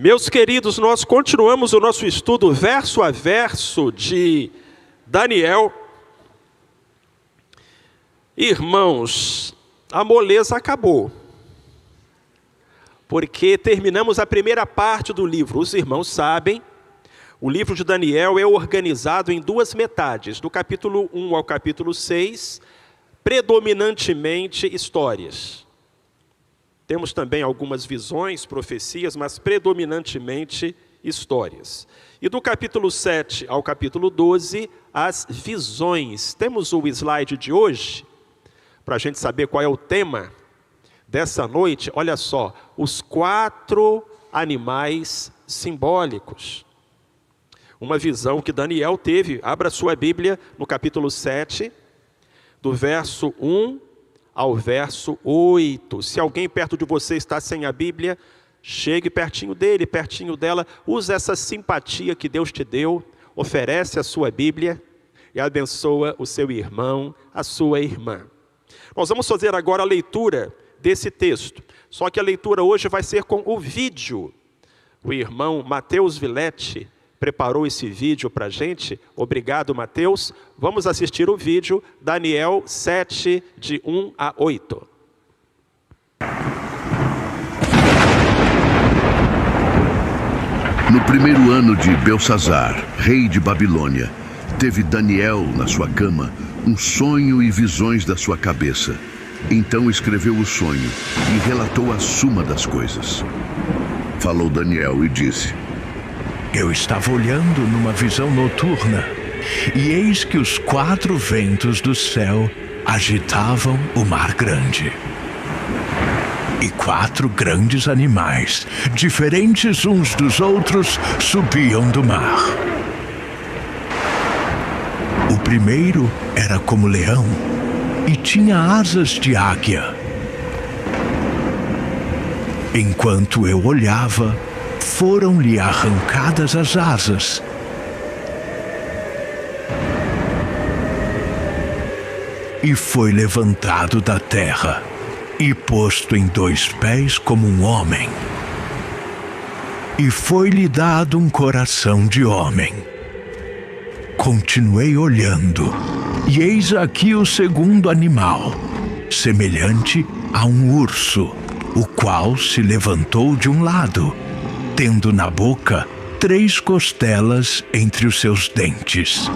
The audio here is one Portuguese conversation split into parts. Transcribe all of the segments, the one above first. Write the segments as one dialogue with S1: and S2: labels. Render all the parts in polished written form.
S1: Meus queridos, nós continuamos o nosso estudo verso a verso de Daniel. Irmãos, a moleza acabou, porque terminamos a primeira parte do livro. Os irmãos sabem, o livro de Daniel é organizado em duas metades, do capítulo 1 ao capítulo 6, predominantemente histórias. Temos também algumas visões, profecias, mas predominantemente histórias. E do capítulo 7 ao capítulo 12, as visões. Temos o slide de hoje, para a gente saber qual é o tema dessa noite. Olha só, os 4 animais simbólicos. Uma visão que Daniel teve. Abra sua Bíblia no capítulo 7, do verso 1 ao verso 8. Se alguém perto de você está sem a Bíblia, chegue pertinho dele, pertinho dela. Use essa simpatia que Deus te deu, oferece a sua Bíblia e abençoa o seu irmão, a sua irmã. Nós vamos fazer agora a leitura desse texto. Só que a leitura hoje vai ser com o vídeo. O irmão Mateus Villete preparou esse vídeo para a gente. Obrigado, Mateus. Vamos assistir o vídeo, Daniel 7, de 1 a 8.
S2: No primeiro ano de Belsazar, rei de Babilônia, teve Daniel na sua cama um sonho e visões da sua cabeça. Então escreveu o sonho e relatou a suma das coisas. Falou Daniel e disse:
S3: Eu estava olhando numa visão noturna, e eis que os 4 ventos do céu agitavam o mar grande. E 4 grandes animais, diferentes uns dos outros, subiam do mar. O primeiro era como leão, e tinha asas de águia. Enquanto eu olhava, foram-lhe arrancadas as asas. E foi levantado da terra, e posto em 2 pés como um homem. E foi-lhe dado um coração de homem. Continuei olhando, e eis aqui o segundo animal, semelhante a um urso, o qual se levantou de um lado, tendo na boca 3 costelas entre os seus dentes.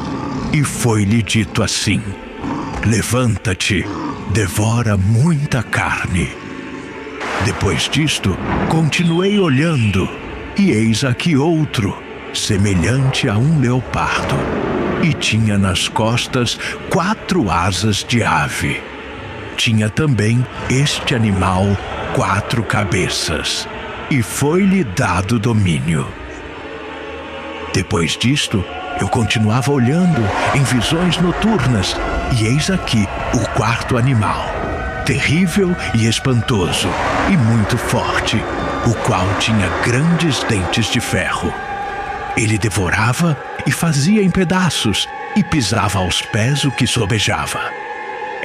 S3: E foi-lhe dito assim: Levanta-te, devora muita carne. Depois disto, continuei olhando, e eis aqui outro, semelhante a um leopardo, e tinha nas costas 4 asas de ave. Tinha também este animal 4 cabeças, e foi-lhe dado domínio. Depois disto, eu continuava olhando em visões noturnas, e eis aqui o 4º animal, terrível e espantoso, e muito forte, o qual tinha grandes dentes de ferro. Ele devorava e fazia em pedaços, e pisava aos pés o que sobejava.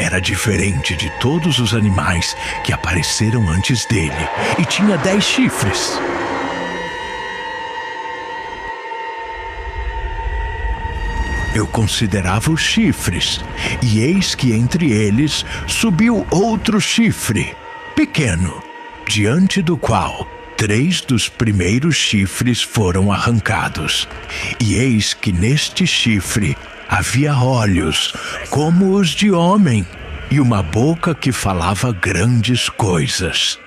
S3: Era diferente de todos os animais que apareceram antes dele, e tinha 10 chifres. Eu considerava os chifres, e eis que entre eles subiu outro chifre, pequeno, diante do qual 3 dos primeiros chifres foram arrancados. E eis que neste chifre havia olhos, como os de homem, e uma boca que falava grandes coisas.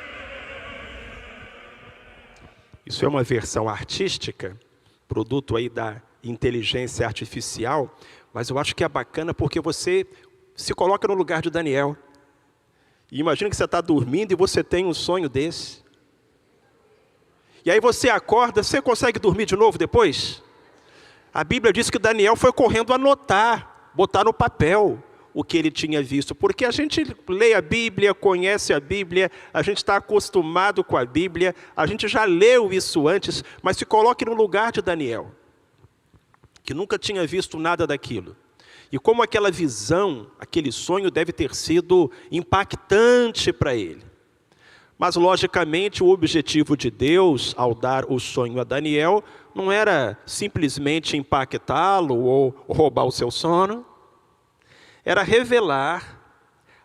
S1: Isso é uma versão artística, produto aí da inteligência artificial, mas eu acho que é bacana porque você se coloca no lugar de Daniel. E imagina que você está dormindo e você tem um sonho desse. E aí você acorda, você consegue dormir de novo depois? A Bíblia diz que Daniel foi correndo anotar, botar no papel o que ele tinha visto. Porque a gente lê a Bíblia, conhece a Bíblia, a gente está acostumado com a Bíblia, a gente já leu isso antes, mas se coloque no lugar de Daniel, que nunca tinha visto nada daquilo. E como aquela visão, aquele sonho deve ter sido impactante para ele. Mas, logicamente, o objetivo de Deus, ao dar o sonho a Daniel, não era simplesmente impactá-lo ou roubar o seu sono. Era revelar,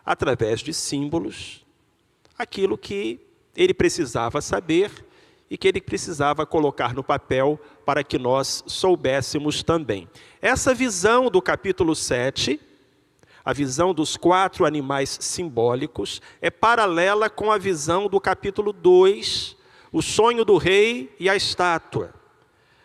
S1: através de símbolos, aquilo que ele precisava saber e que ele precisava colocar no papel para que nós soubéssemos também. Essa visão do capítulo 7, a visão dos 4 animais simbólicos, é paralela com a visão do capítulo 2, o sonho do rei e a estátua.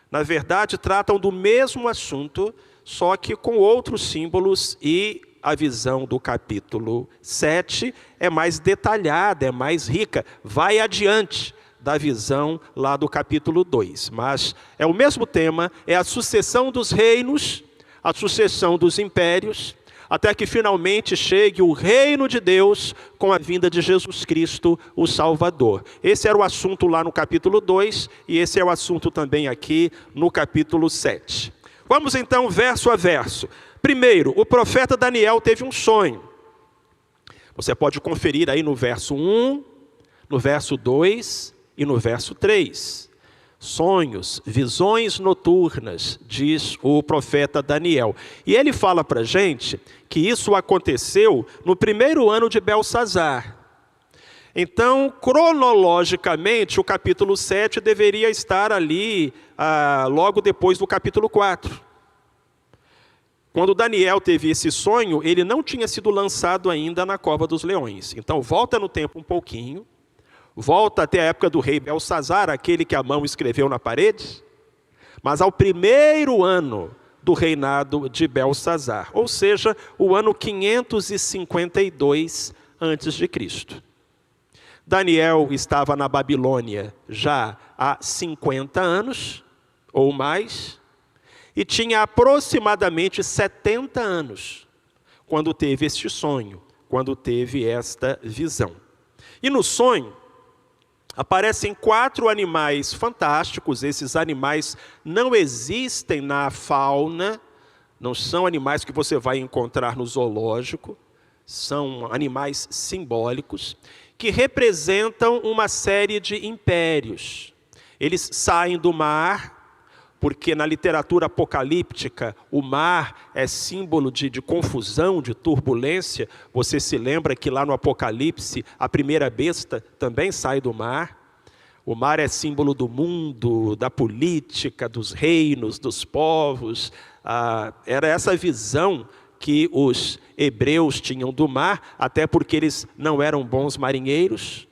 S1: Na verdade, tratam do mesmo assunto, só que com outros símbolos, e a visão do capítulo 7 é mais detalhada, é mais rica, vai adiante da visão lá do capítulo 2. Mas é o mesmo tema, é a sucessão dos reinos, a sucessão dos impérios, até que finalmente chegue o reino de Deus com a vinda de Jesus Cristo, o Salvador. Esse era o assunto lá no capítulo 2 e esse é o assunto também aqui no capítulo 7. Vamos então verso a verso. Primeiro, o profeta Daniel teve um sonho. Você pode conferir aí no verso 1, no verso 2 e no verso 3. Sonhos, visões noturnas, diz o profeta Daniel. E ele fala para a gente que isso aconteceu no primeiro ano de Belsazar. Então, cronologicamente, o capítulo 7 deveria estar ali logo depois do capítulo 4. Quando Daniel teve esse sonho, ele não tinha sido lançado ainda na cova dos leões. Então, volta no tempo um pouquinho. Volta até a época do rei Belsazar, aquele que a mão escreveu na parede, mas ao primeiro ano do reinado de Belsazar, ou seja, o ano 552 a.C. Daniel estava na Babilônia já há 50 anos ou mais, e tinha aproximadamente 70 anos, quando teve este sonho, quando teve esta visão. E no sonho, aparecem 4 animais fantásticos. Esses animais não existem na fauna, não são animais que você vai encontrar no zoológico, são animais simbólicos, que representam uma série de impérios. Eles saem do mar, porque na literatura apocalíptica o mar é símbolo de confusão, de turbulência. Você se lembra que lá no Apocalipse a primeira besta também sai do mar. O mar é símbolo do mundo, da política, dos reinos, dos povos. Era essa visão que os hebreus tinham do mar, até porque eles não eram bons marinheiros,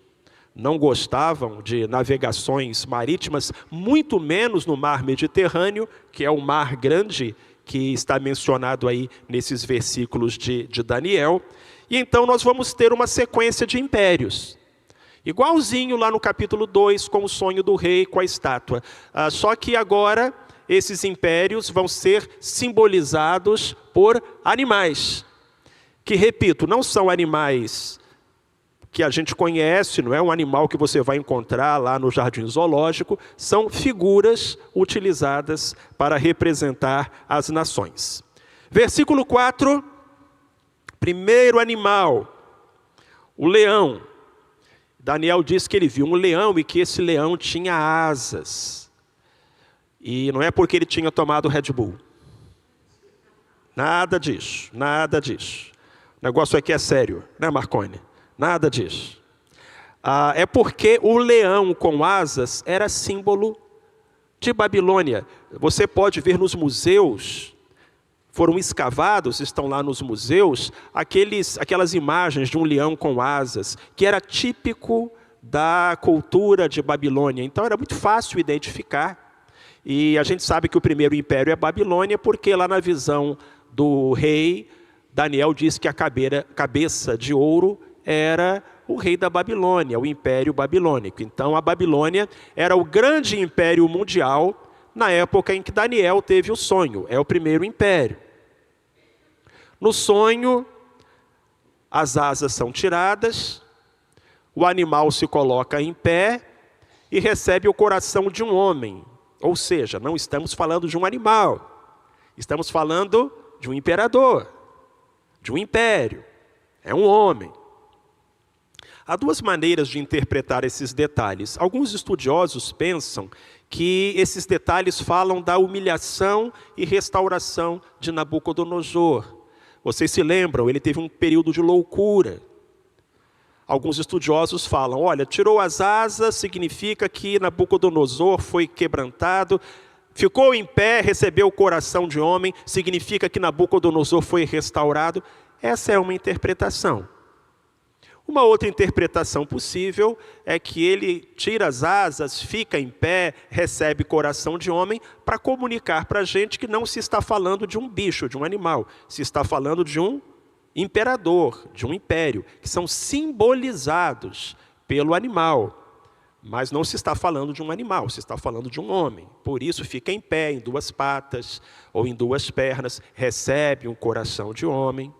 S1: não gostavam de navegações marítimas, muito menos no mar Mediterrâneo, que é o mar grande que está mencionado aí nesses versículos de Daniel. E então nós vamos ter uma sequência de impérios, igualzinho lá no capítulo 2, com o sonho do rei, com a estátua. Só que agora esses impérios vão ser simbolizados por animais, que, repito, não são animais que a gente conhece, não é um animal que você vai encontrar lá no jardim zoológico, são figuras utilizadas para representar as nações. Versículo 4, primeiro animal, o leão. Daniel diz que ele viu um leão e que esse leão tinha asas. E não é porque ele tinha tomado Red Bull. Nada disso, nada disso. O negócio aqui é sério, né, Marconi? Nada disso. É porque o leão com asas era símbolo de Babilônia. Você pode ver nos museus, foram escavados, estão lá nos museus, aquelas imagens de um leão com asas, que era típico da cultura de Babilônia. Então era muito fácil identificar. E a gente sabe que o primeiro império é Babilônia, porque lá na visão do rei, Daniel diz que a cabeça de ouro era o rei da Babilônia, o Império Babilônico. Então a Babilônia era o grande império mundial na época em que Daniel teve o sonho. É o primeiro império. No sonho, as asas são tiradas, o animal se coloca em pé e recebe o coração de um homem. Ou seja, não estamos falando de um animal, estamos falando de um imperador, de um império. É um homem. Há duas maneiras de interpretar esses detalhes. Alguns estudiosos pensam que esses detalhes falam da humilhação e restauração de Nabucodonosor. Vocês se lembram, ele teve um período de loucura. Alguns estudiosos falam, olha, tirou as asas, significa que Nabucodonosor foi quebrantado, ficou em pé, recebeu o coração de homem, significa que Nabucodonosor foi restaurado. Essa é uma interpretação. Uma outra interpretação possível é que ele tira as asas, fica em pé, recebe coração de homem, para comunicar para a gente que não se está falando de um bicho, de um animal, se está falando de um imperador, de um império, que são simbolizados pelo animal. Mas não se está falando de um animal, se está falando de um homem. Por isso fica em pé, em duas patas ou em duas pernas, recebe um coração de homem.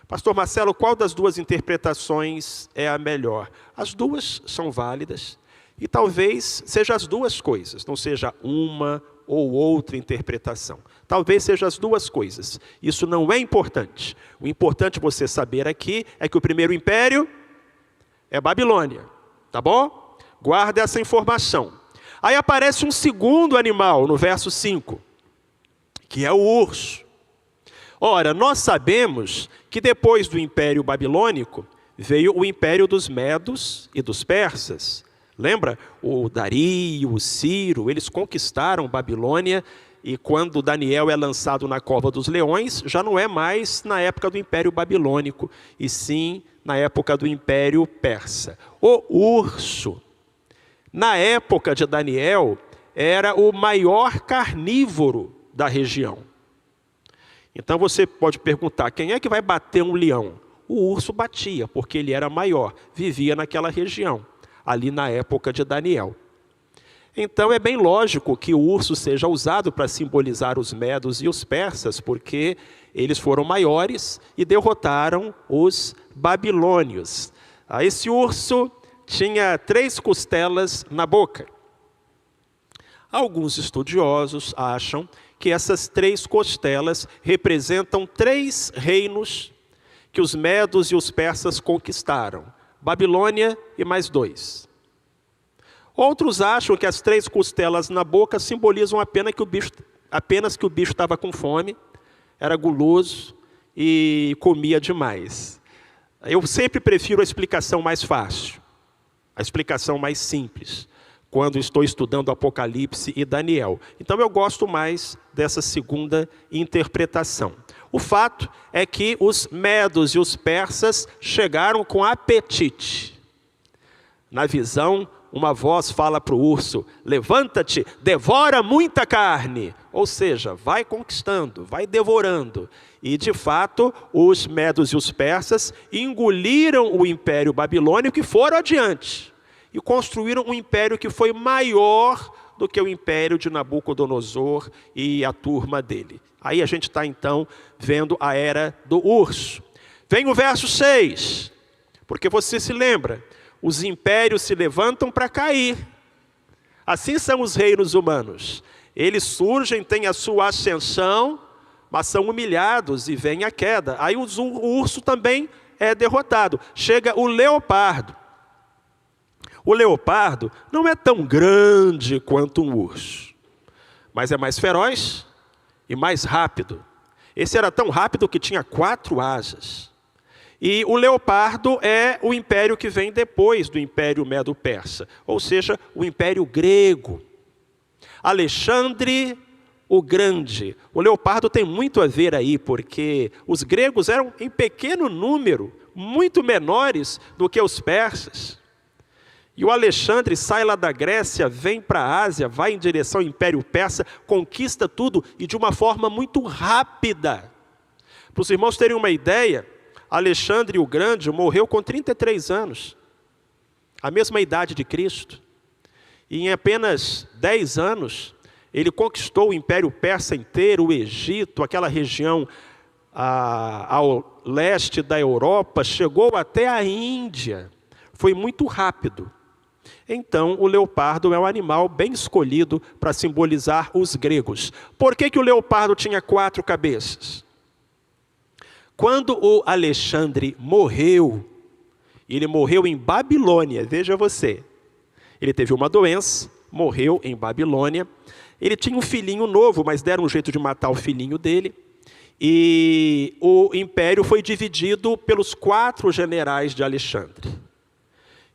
S1: Pastor Marcelo, qual das duas interpretações é a melhor? As duas são válidas e talvez seja as duas coisas, não seja uma ou outra interpretação. Talvez seja as duas coisas. Isso não é importante. O importante você saber aqui é que o primeiro império é Babilônia, tá bom? Guarda essa informação. Aí aparece um segundo animal no verso 5, que é o urso. Ora, nós sabemos que depois do Império Babilônico, veio o Império dos Medos e dos Persas. Lembra? O Dario, o Ciro, eles conquistaram Babilônia, e quando Daniel é lançado na cova dos leões, já não é mais na época do Império Babilônico, e sim na época do Império Persa. O urso, na época de Daniel, era o maior carnívoro da região. Então você pode perguntar, quem é que vai bater um leão? O urso batia, porque ele era maior, vivia naquela região, ali na época de Daniel. Então é bem lógico que o urso seja usado para simbolizar os medos e os persas, porque eles foram maiores e derrotaram os babilônios. Esse urso tinha 3 costelas na boca. Alguns estudiosos acham que essas 3 costelas representam 3 reinos que os medos e os persas conquistaram. Babilônia e mais 2. Outros acham que as 3 costelas na boca simbolizam apenas que o bicho estava com fome, era guloso e comia demais. Eu sempre prefiro a explicação mais fácil, a explicação mais simples, quando estou estudando Apocalipse e Daniel. Então eu gosto mais dessa segunda interpretação. O fato é que os medos e os persas chegaram com apetite. Na visão, uma voz fala para o urso, levanta-te, devora muita carne. Ou seja, vai conquistando, vai devorando. E de fato, os medos e os persas engoliram o Império Babilônico e foram adiante. E construíram um império que foi maior do que o império de Nabucodonosor e a turma dele. Aí a gente está então vendo a era do urso. Vem o verso 6, porque você se lembra, os impérios se levantam para cair. Assim são os reinos humanos. Eles surgem, têm a sua ascensão, mas são humilhados e vem a queda. Aí o urso também é derrotado. Chega o leopardo. O leopardo não é tão grande quanto um urso, mas é mais feroz e mais rápido. Esse era tão rápido que tinha 4 asas. E o leopardo é o império que vem depois do Império Medo-Persa, ou seja, o Império Grego. Alexandre o Grande. O leopardo tem muito a ver aí, porque os gregos eram em pequeno número, muito menores do que os persas. E o Alexandre sai lá da Grécia, vem para a Ásia, vai em direção ao Império Persa, conquista tudo e de uma forma muito rápida. Para os irmãos terem uma ideia, Alexandre o Grande morreu com 33 anos, a mesma idade de Cristo. E em apenas 10 anos, ele conquistou o Império Persa inteiro, o Egito, aquela região ao leste da Europa, chegou até a Índia. Foi muito rápido. Então, o leopardo é um animal bem escolhido para simbolizar os gregos. Por que o leopardo tinha 4 cabeças? Quando o Alexandre morreu E ele morreu em Babilônia, veja você. Ele teve uma doença, morreu em Babilônia. Ele tinha um filhinho novo, mas deram um jeito de matar o filhinho dele. E o império foi dividido pelos 4 generais de Alexandre.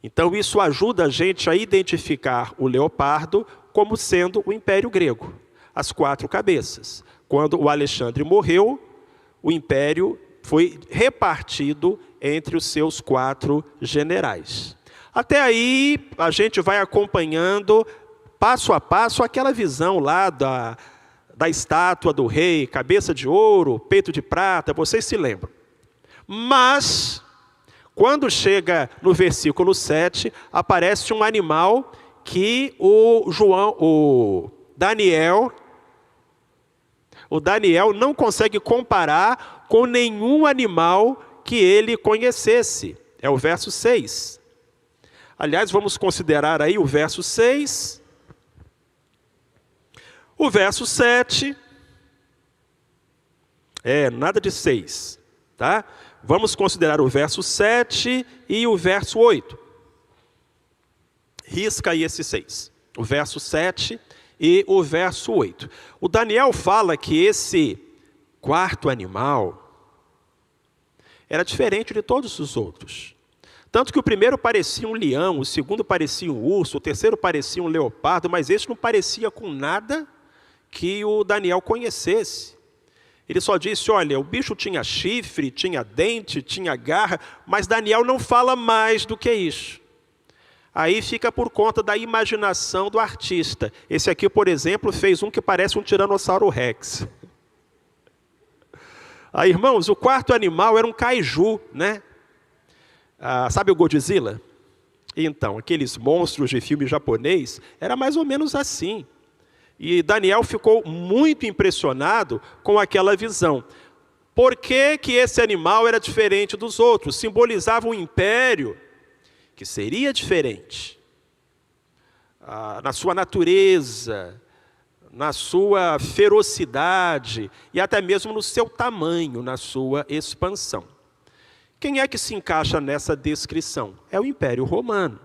S1: Então isso ajuda a gente a identificar o leopardo como sendo o Império Grego, as 4 cabeças. Quando o Alexandre morreu, o império foi repartido entre os seus 4 generais. Até aí, a gente vai acompanhando, passo a passo, aquela visão lá da estátua do rei, cabeça de ouro, peito de prata, vocês se lembram. Mas, quando chega no versículo 7, aparece um animal que o Daniel não consegue comparar com nenhum animal que ele conhecesse. É o verso 6. Aliás, vamos considerar aí o verso 6. O verso 7. Nada de 6. Tá? Vamos considerar o verso 7 e o verso 8. Risca aí esse 6. O verso 7 e o verso 8. O Daniel fala que esse 4º animal era diferente de todos os outros. Tanto que o primeiro parecia um leão, o segundo parecia um urso, o terceiro parecia um leopardo, mas esse não parecia com nada que o Daniel conhecesse. Ele só disse, olha, o bicho tinha chifre, tinha dente, tinha garra, mas Daniel não fala mais do que isso. Aí fica por conta da imaginação do artista. Esse aqui, por exemplo, fez um que parece um Tiranossauro Rex. Aí, irmãos, o 4º animal era um kaiju, né? Sabe o Godzilla? Então, aqueles monstros de filme japonês, era mais ou menos assim. E Daniel ficou muito impressionado com aquela visão. Por que que esse animal era diferente dos outros? Simbolizava um império que seria diferente na sua natureza, na sua ferocidade e até mesmo no seu tamanho, na sua expansão. Quem é que se encaixa nessa descrição? É o Império Romano.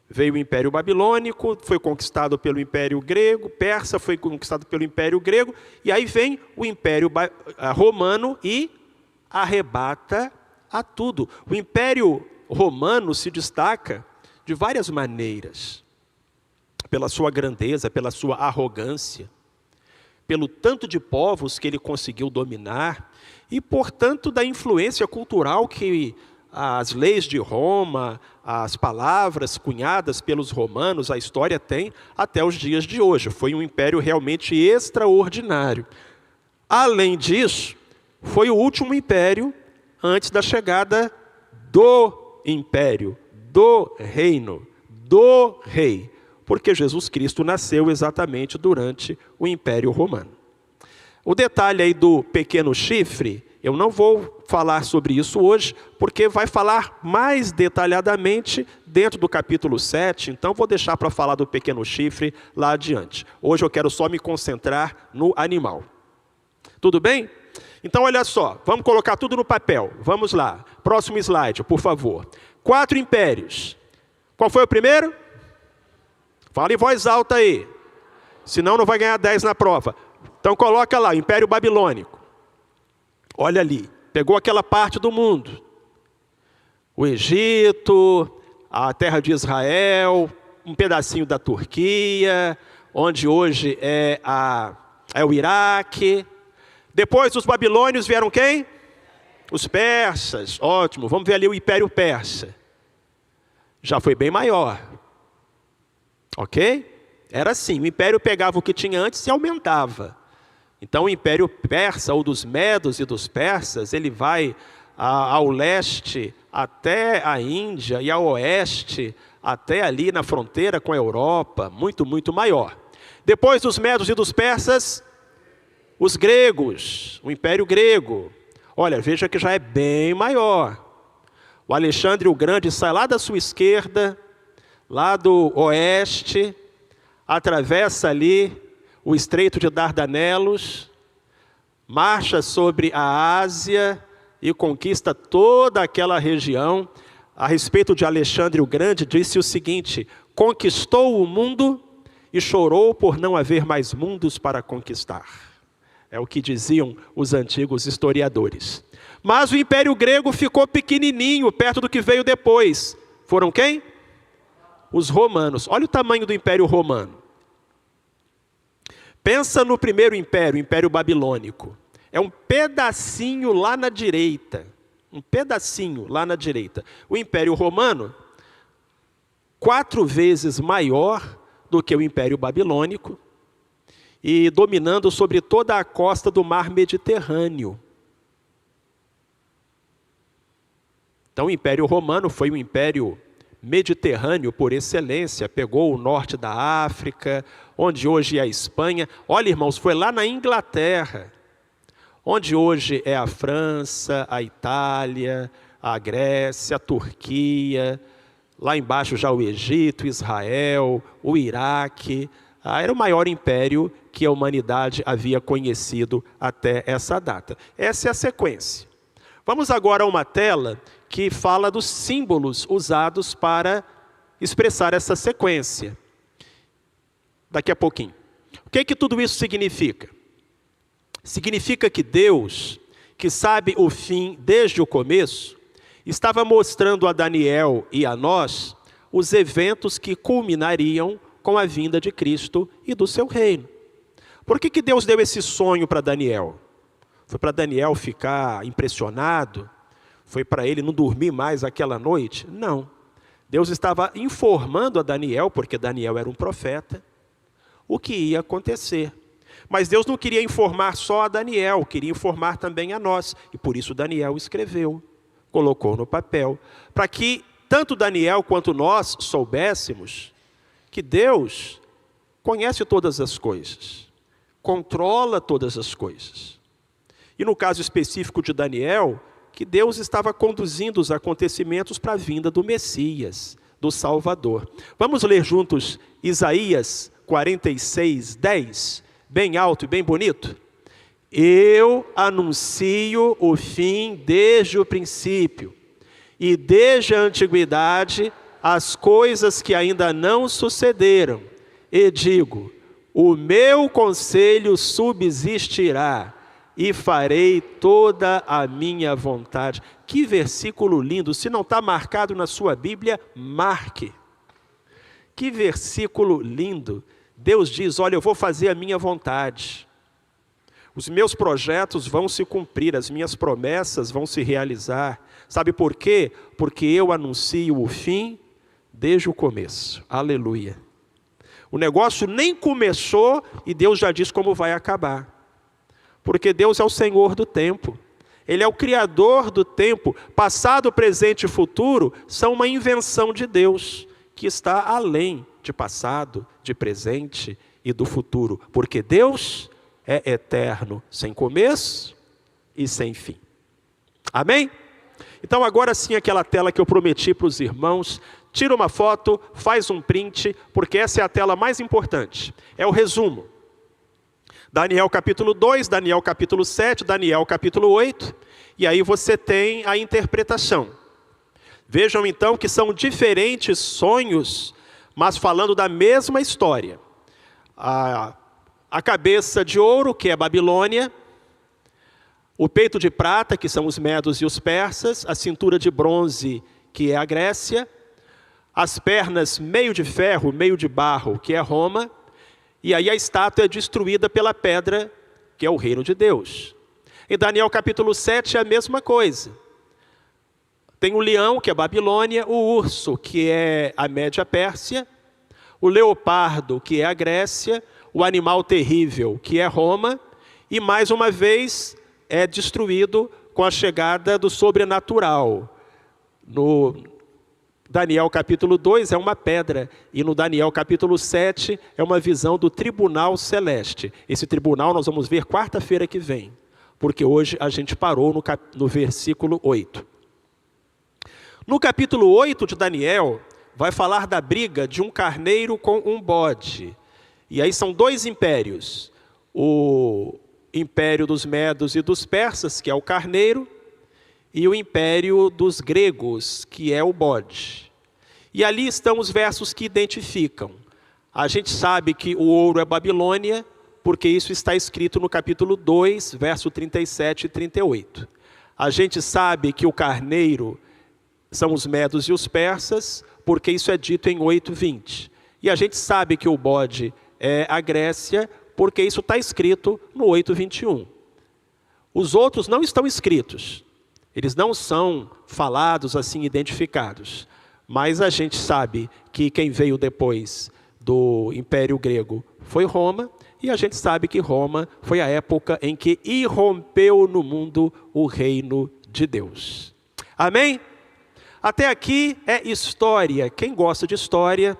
S1: Veio o Império Babilônico, foi conquistado pelo Império Grego, Persa foi conquistado pelo Império Grego, e aí vem o Império Romano e arrebata a tudo. O Império Romano se destaca de várias maneiras. Pela sua grandeza, pela sua arrogância, pelo tanto de povos que ele conseguiu dominar, e portanto da influência cultural que as leis de Roma, as palavras cunhadas pelos romanos, a história tem até os dias de hoje. Foi um império realmente extraordinário. Além disso, foi o último império antes da chegada do império, do reino, do rei, porque Jesus Cristo nasceu exatamente durante o Império Romano. O detalhe aí do pequeno chifre, eu não vou falar sobre isso hoje, porque vai falar mais detalhadamente dentro do capítulo 7, então vou deixar para falar do pequeno chifre lá adiante. Hoje eu quero só me concentrar no animal. Tudo bem? Então olha só, vamos colocar tudo no papel. Vamos lá, próximo slide, por favor. 4 impérios. Qual foi o primeiro? Fala em voz alta aí, senão não vai ganhar 10 na prova. Então coloca lá, Império Babilônico. Olha ali, pegou aquela parte do mundo. O Egito, a terra de Israel, um pedacinho da Turquia, onde hoje é o Iraque. Depois dos babilônios vieram quem? Os persas, ótimo. Vamos ver ali o Império Persa. Já foi bem maior. Ok? Era assim, o império pegava o que tinha antes e aumentava. Então o Império Persa, ou dos Medos e dos Persas, ele vai ao leste até a Índia e ao oeste até ali na fronteira com a Europa, muito, muito maior. Depois dos Medos e dos Persas, os gregos, o Império Grego. Olha, veja que já é bem maior. O Alexandre o Grande sai lá da sua esquerda, lá do oeste, atravessa ali o Estreito de Dardanelos, marcha sobre a Ásia e conquista toda aquela região. a respeito de Alexandre o Grande, disse o seguinte: conquistou o mundo e chorou por não haver mais mundos para conquistar. É o que diziam os antigos historiadores. Mas o Império Grego ficou pequenininho, perto do que veio depois. Foram quem? Os romanos. Olha o tamanho do Império Romano. Pensa no primeiro império, o Império Babilônico. É um pedacinho lá na direita. Um pedacinho lá na direita. O Império Romano, 4 vezes maior do que o Império Babilônico, e dominando sobre toda a costa do mar Mediterrâneo. Então o Império Romano foi um império mediterrâneo por excelência, pegou o norte da África, onde hoje é a Espanha. Olha, irmãos, foi lá na Inglaterra, onde hoje é a França, a Itália, a Grécia, a Turquia, lá embaixo já o Egito, Israel, o Iraque. Era o maior império que a humanidade havia conhecido até essa data. Essa é a sequência. Vamos agora a uma tela que fala dos símbolos usados para expressar essa sequência. Daqui a pouquinho. O que tudo isso significa? Significa que Deus, que sabe o fim desde o começo, estava mostrando a Daniel e a nós os eventos que culminariam com a vinda de Cristo e do seu reino. Por que Deus deu esse sonho para Daniel? Foi para Daniel ficar impressionado? Foi para ele não dormir mais aquela noite? Não. Deus estava informando a Daniel, porque Daniel era um profeta, o que ia acontecer. Mas Deus não queria informar só a Daniel, queria informar também a nós. E por isso Daniel escreveu, colocou no papel, para que tanto Daniel quanto nós soubéssemos que Deus conhece todas as coisas, controla todas as coisas. E no caso específico de Daniel, que Deus estava conduzindo os acontecimentos para a vinda do Messias, do Salvador. Vamos ler juntos Isaías 46, 10, bem alto e bem bonito. Eu anuncio o fim desde o princípio, e desde a antiguidade as coisas que ainda não sucederam, e digo, o meu conselho subsistirá, e farei toda a minha vontade. Que versículo lindo! Se não está marcado na sua Bíblia, marque. Que versículo lindo! Deus diz, olha, eu vou fazer a minha vontade. Os meus projetos vão se cumprir, as minhas promessas vão se realizar. Sabe por quê? Porque eu anuncio o fim desde o começo. Aleluia. O negócio nem começou e Deus já diz como vai acabar. Porque Deus é o Senhor do tempo. Ele é o Criador do tempo. Passado, presente e futuro são uma invenção de Deus, que está além de passado, de presente e do futuro. Porque Deus é eterno, sem começo e sem fim. Amém? Então agora sim, aquela tela que eu prometi para os irmãos, tira uma foto, faz um print, porque essa é a tela mais importante. É o resumo. Daniel capítulo 2, Daniel capítulo 7, Daniel capítulo 8, e aí você tem a interpretação. Vejam então que são diferentes sonhos, mas falando da mesma história. A cabeça de ouro, que é Babilônia, o peito de prata, que são os medos e os persas, a cintura de bronze, que é a Grécia, as pernas meio de ferro, meio de barro, que é Roma, e aí a estátua é destruída pela pedra, que é o reino de Deus. Em Daniel capítulo 7 é a mesma coisa. Tem o leão, que é a Babilônia, o urso, que é a Média Pérsia, o leopardo, que é a Grécia, o animal terrível, que é Roma, e mais uma vez é destruído com a chegada do sobrenatural. No Daniel capítulo 2 é uma pedra, e no Daniel capítulo 7 é uma visão do tribunal celeste. Esse tribunal nós vamos ver quarta-feira que vem, porque hoje a gente parou no versículo 8. No capítulo 8 de Daniel, vai falar da briga de um carneiro com um bode. E aí são 2 impérios, o império dos medos e dos persas, que é o carneiro, e o império dos gregos, que é o bode. E ali estão os versos que identificam. A gente sabe que o ouro é Babilônia, porque isso está escrito no capítulo 2, verso 37 e 38. A gente sabe que o carneiro são os medos e os persas, porque isso é dito em 8:20. E a gente sabe que o bode é a Grécia, porque isso está escrito no 8:21. Os outros não estão escritos. Eles não são falados assim, identificados. Mas a gente sabe que quem veio depois do Império Grego foi Roma, e a gente sabe que Roma foi a época em que irrompeu no mundo o reino de Deus. Amém? Até aqui é história. Quem gosta de história,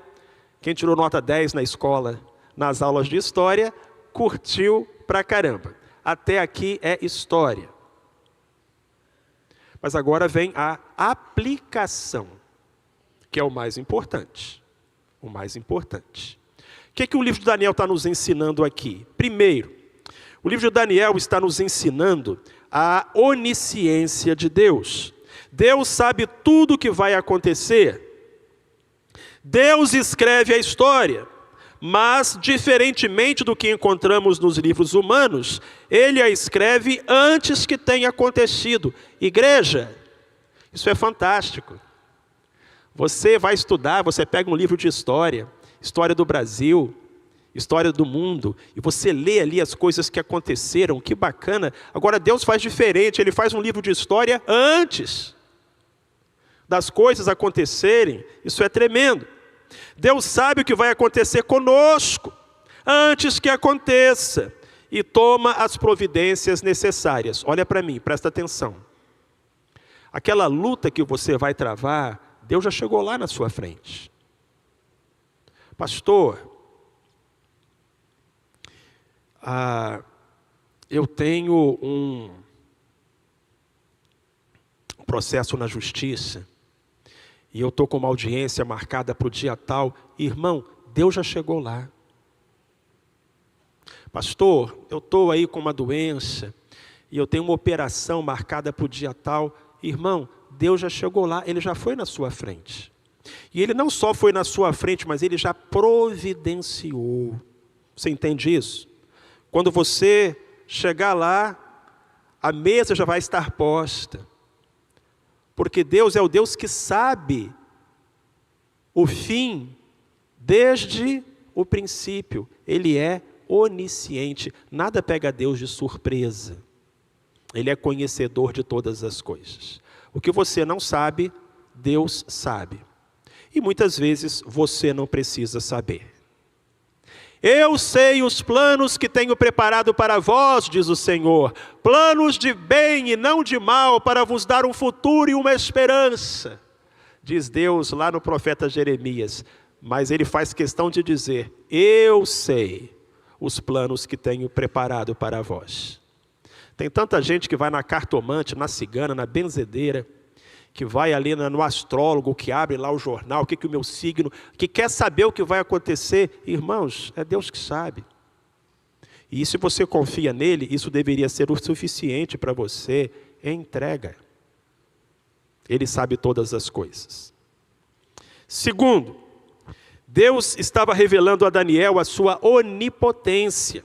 S1: quem tirou nota 10 na escola, nas aulas de história, curtiu pra caramba. Até aqui é história. Mas agora vem a aplicação, que é o mais importante. O mais importante. O que o livro de Daniel está nos ensinando aqui? Primeiro, o livro de Daniel está nos ensinando a onisciência de Deus. Deus sabe tudo o que vai acontecer. Deus escreve a história, mas, diferentemente do que encontramos nos livros humanos, Ele a escreve antes que tenha acontecido. Igreja, isso é fantástico. Você vai estudar, você pega um livro de história, história do Brasil, história do mundo, e você lê ali as coisas que aconteceram, que bacana. Agora Deus faz diferente, Ele faz um livro de história antes das coisas acontecerem. Isso é tremendo. Deus sabe o que vai acontecer conosco, antes que aconteça, e toma as providências necessárias. Olha para mim, presta atenção. Aquela luta que você vai travar, Deus já chegou lá na sua frente. Pastor, eu tenho um processo na justiça, e eu estou com uma audiência marcada para o dia tal. Irmão, Deus já chegou lá. Pastor, eu estou aí com uma doença, e eu tenho uma operação marcada para o dia tal. Irmão, Deus já chegou lá, Ele já foi na sua frente. E Ele não só foi na sua frente, mas Ele já providenciou. Você entende isso? Quando você chegar lá, a mesa já vai estar posta. Porque Deus é o Deus que sabe o fim desde o princípio. Ele é onisciente. Nada pega Deus de surpresa. Ele é conhecedor de todas as coisas. O que você não sabe, Deus sabe. E muitas vezes você não precisa saber. Eu sei os planos que tenho preparado para vós, diz o Senhor. Planos de bem e não de mal, para vos dar um futuro e uma esperança. Diz Deus lá no profeta Jeremias. Mas ele faz questão de dizer, eu sei os planos que tenho preparado para vós. Tem tanta gente que vai na cartomante, na cigana, na benzedeira, que vai ali no astrólogo, que abre lá o jornal, o que o meu signo, que quer saber o que vai acontecer. Irmãos, é Deus que sabe. E se você confia nele, isso deveria ser o suficiente para você. Entrega. Ele sabe todas as coisas. Segundo, Deus estava revelando a Daniel a sua onipotência.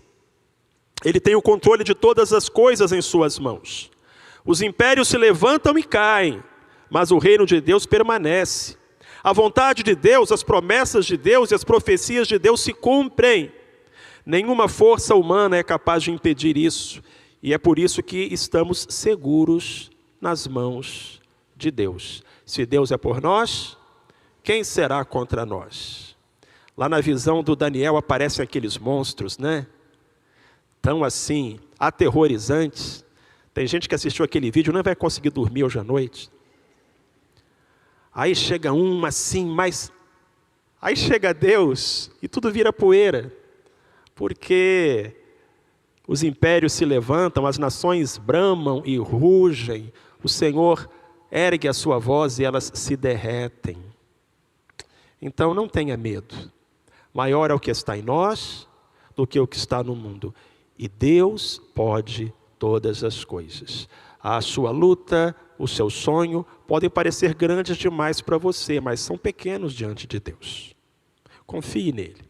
S1: Ele tem o controle de todas as coisas em suas mãos. Os impérios se levantam e caem, mas o reino de Deus permanece. A vontade de Deus, as promessas de Deus e as profecias de Deus se cumprem. Nenhuma força humana é capaz de impedir isso. E é por isso que estamos seguros nas mãos de Deus. Se Deus é por nós, quem será contra nós? Lá na visão do Daniel aparecem aqueles monstros, né? Tão assim, aterrorizantes. Tem gente que assistiu aquele vídeo, não vai conseguir dormir hoje à noite. Aí chega um assim, mas... Aí chega Deus e tudo vira poeira. Porque os impérios se levantam, as nações bramam e rugem. O Senhor ergue a sua voz e elas se derretem. Então não tenha medo. Maior é o que está em nós do que o que está no mundo. E Deus pode todas as coisas. A sua luta, o seu sonho, podem parecer grandes demais para você, mas são pequenos diante de Deus. Confie nele.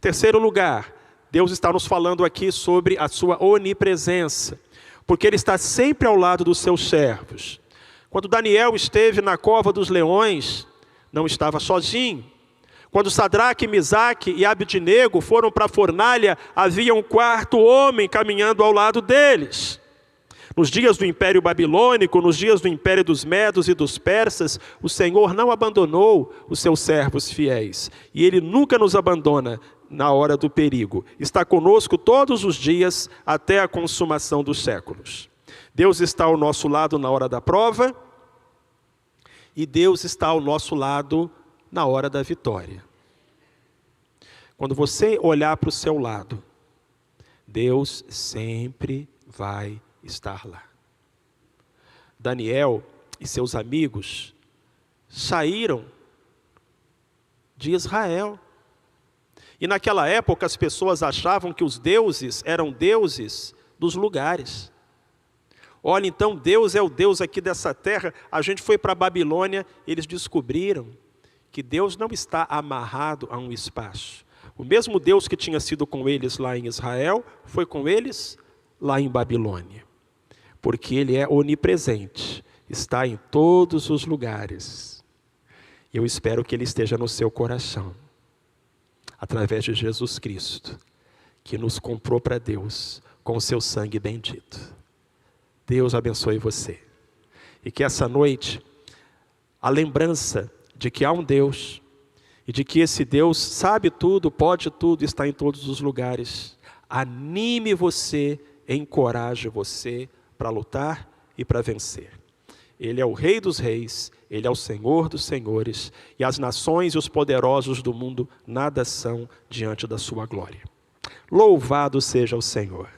S1: Terceiro lugar, Deus está nos falando aqui sobre a sua onipresença, porque Ele está sempre ao lado dos seus servos. Quando Daniel esteve na cova dos leões, não estava sozinho. Quando Sadraque, Misaque e Abednego foram para a fornalha, havia um quarto homem caminhando ao lado deles. Nos dias do Império Babilônico, nos dias do Império dos Medos e dos Persas, o Senhor não abandonou os seus servos fiéis. E Ele nunca nos abandona na hora do perigo. Está conosco todos os dias até a consumação dos séculos. Deus está ao nosso lado na hora da prova e Deus está ao nosso lado na hora da vitória. Quando você olhar para o seu lado, Deus sempre vai estar lá. Daniel e seus amigos saíram de Israel. E naquela época as pessoas achavam que os deuses eram deuses dos lugares. Olha, então Deus é o Deus aqui dessa terra. A gente foi para a Babilônia, eles descobriram que Deus não está amarrado a um espaço. O mesmo Deus que tinha sido com eles lá em Israel, foi com eles lá em Babilônia. Porque Ele é onipresente, está em todos os lugares. E eu espero que Ele esteja no seu coração, através de Jesus Cristo, que nos comprou para Deus com o seu sangue bendito. Deus abençoe você. E que essa noite, a lembrança de que há um Deus, e de que esse Deus sabe tudo, pode tudo, está em todos os lugares, anime você, encoraje você para lutar e para vencer. Ele é o Rei dos Reis, Ele é o Senhor dos Senhores, e as nações e os poderosos do mundo nada são diante da sua glória. Louvado seja o Senhor.